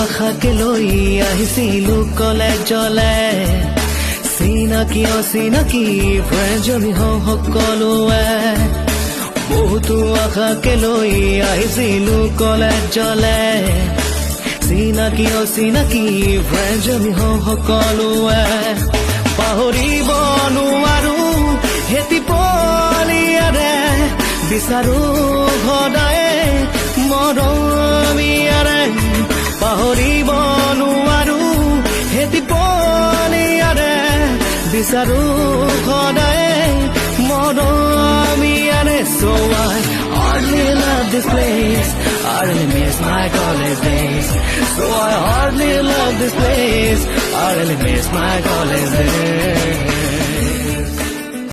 আশাকে লৈ আহিছিলো কলেজলে চিনাকি অচিনাকি ফ্ৰেণ্ড আমি সকলোৱে বহুতো আশাকে লৈ আহিছিলো কলেজলে চিনাকি অচিনাকি ফ্ৰেণ্ড আমি সকলোৱে পাহৰিব নোৱাৰো হেতি পলিয়াৰে বিচাৰো সদায় মৰমিয়াৰে পাহৰিব নোৱাৰো হেতি পলিয়াৰে বিচাৰো সদায় মৰমিয়াৰে so I hardly love this place I really miss my college days so I hardly love this place I really miss my college days